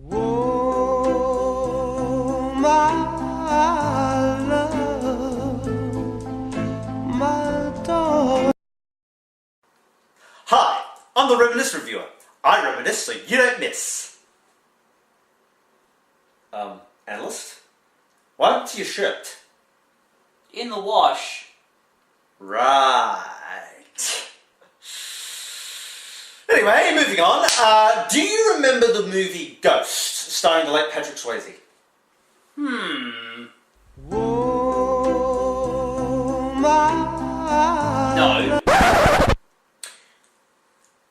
Whoa, my love, my dog. Hi, I'm the Reminisce Reviewer. I reminisce so you don't miss. Analyst? What happened to your shirt? In the wash. Right. Anyway, moving on. Do you remember the movie Ghost, starring the late Patrick Swayze? Whoa, my No.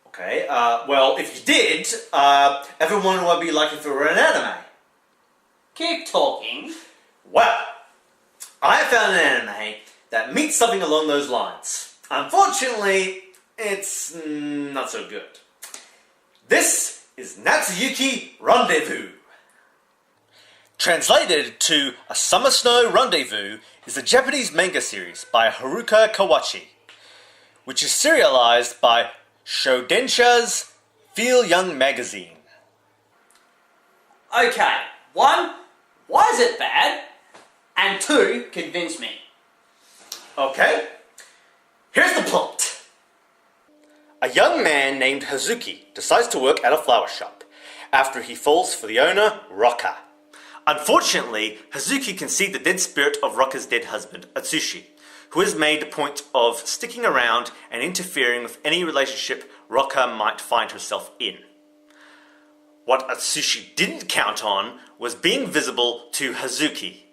Okay, well, if you did, ever wonder what it'd be like if it were an anime? Keep talking. Well, I found an anime that meets something along those lines. Unfortunately, it's not so good. This is Natsuyuki Rendezvous. Translated to A Summer Snow Rendezvous is a Japanese manga series by Haruka Kawachi, which is serialized by Shodensha's Feel Young magazine. Okay, 1, why is it bad? And 2, convince me. Okay, here's the plot. A young man named Hazuki decides to work at a flower shop after he falls for the owner, Roka. Unfortunately, Hazuki can see the dead spirit of Roka's dead husband, Atsushi, who has made a point of sticking around and interfering with any relationship Roka might find herself in. What Atsushi didn't count on was being visible to Hazuki.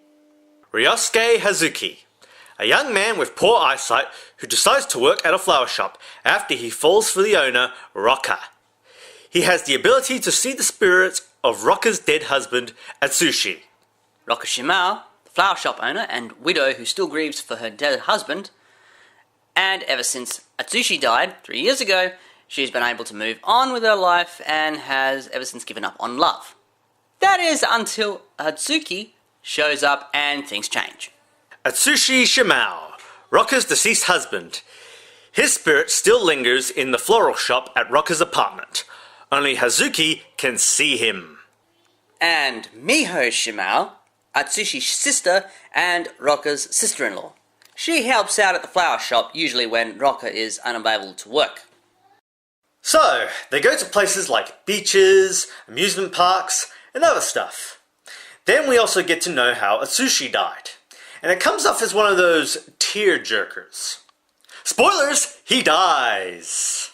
Ryosuke Hazuki, a young man with poor eyesight who decides to work at a flower shop after he falls for the owner, Roka. He has the ability to see the spirits of Roka's dead husband, Atsushi. Roka Shimao, the flower shop owner and widow who still grieves for her dead husband, and ever since Atsushi died 3 years ago, she's been able to move on with her life and has ever since given up on love. That is until Atsuki shows up and things change. Atsushi Shimao, Roka's deceased husband. His spirit still lingers in the floral shop at Roka's apartment. Only Hazuki can see him. And Miho Shimao, Atsushi's sister and Roka's sister-in-law. She helps out at the flower shop, usually when Roka is unavailable to work. So, they go to places like beaches, amusement parks, and other stuff. Then we also get to know how Atsushi died. And it comes off as one of those tear-jerkers. Spoilers! He dies!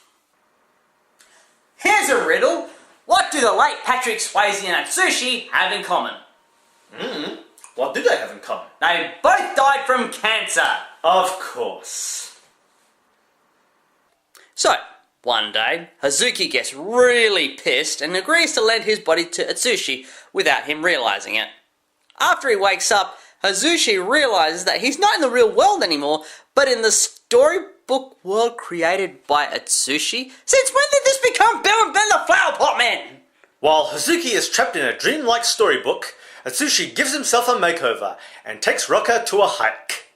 Here's a riddle. What do the late Patrick Swayze and Atsushi have in common? What do they have in common? They both died from cancer. Of course. So, one day, Hazuki gets really pissed and agrees to lend his body to Atsushi without him realizing it. After he wakes up, Hazuki realizes that he's not in the real world anymore, but in the storybook world created by Atsushi. Since when did this become Bill and Ben the Flower Pot Man? While Hazuki is trapped in a dreamlike storybook, Atsushi gives himself a makeover and takes Roka to a hike.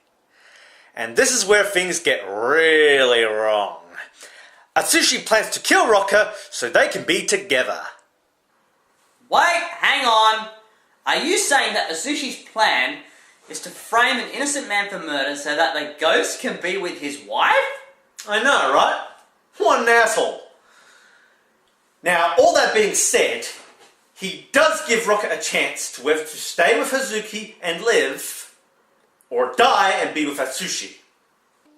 And this is where things get really wrong. Atsushi plans to kill Roka so they can be together. Wait, hang on. Are you saying that Atsushi's plan is to frame an innocent man for murder so that the ghost can be with his wife? I know, right? What an asshole. Now, all that being said, he does give Roka a chance to whether to stay with Hazuki and live, or die and be with Atsushi.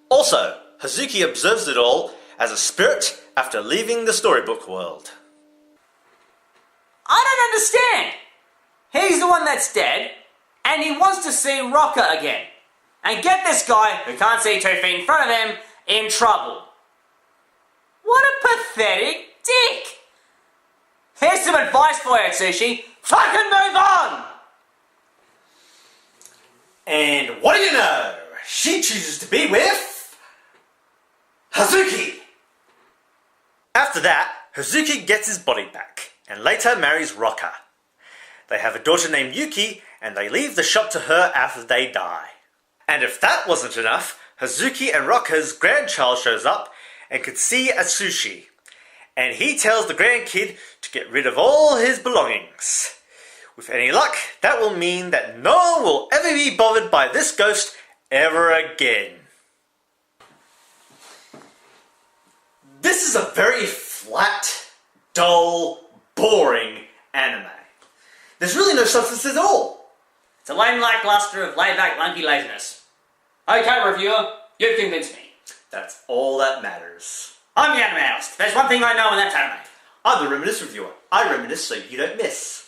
Also, Hazuki observes it all as a spirit after leaving the storybook world. I don't understand. He's the one that's dead, and he wants to see Roka again. And get this guy, who can't see 2 feet in front of him, in trouble. What a pathetic dick. Here's some advice for you, Atsushi. Fucking move on! And what do you know? She chooses to be with Hazuki. After that, Hazuki gets his body back, and later marries Roka. They have a daughter named Yuki, and they leave the shop to her after they die. And if that wasn't enough, Hazuki and Roka's grandchild shows up and can see Atsushi. and he tells the grandkid to get rid of all his belongings. With any luck, that will mean that no one will ever be bothered by this ghost ever again. This is a very flat, dull, boring anime. There's really no substance at all. It's a lame lackluster of laid-back monkey laziness. Okay, reviewer, you've convinced me. That's all that matters. I'm the anime analyst. There's one thing I know, and that's anime. I'm the reminisce reviewer. I reminisce so you don't miss.